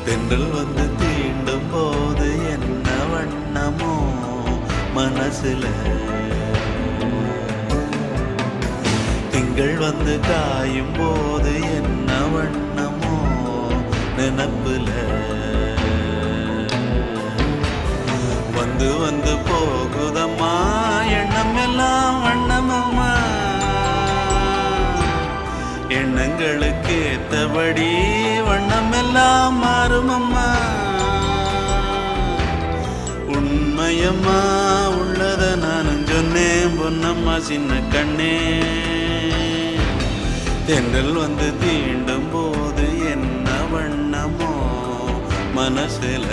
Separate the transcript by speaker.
Speaker 1: தென்றல் வந்து தீண்டும் போது என்ன வண்ணமோ மனசுல, திங்கள் வந்து காயும் போது என்ன வண்ணமோ நினப்புல, வந்து வந்து போகுதம்மா எண்ணம் எல்லாம் வண்ணமம்மா, எண்ணங்களுக்கு ஏத்தபடி வண்ணம் எல்லாம் மாறுமம்மா. உண்மையம்மா உள்ளத நானும் சொன்னேன் பொன்னம்மா சின்ன கண்ணே. தென்றல் வந்து தீண்டும் போது என்ன வண்ணமோ மனசுல.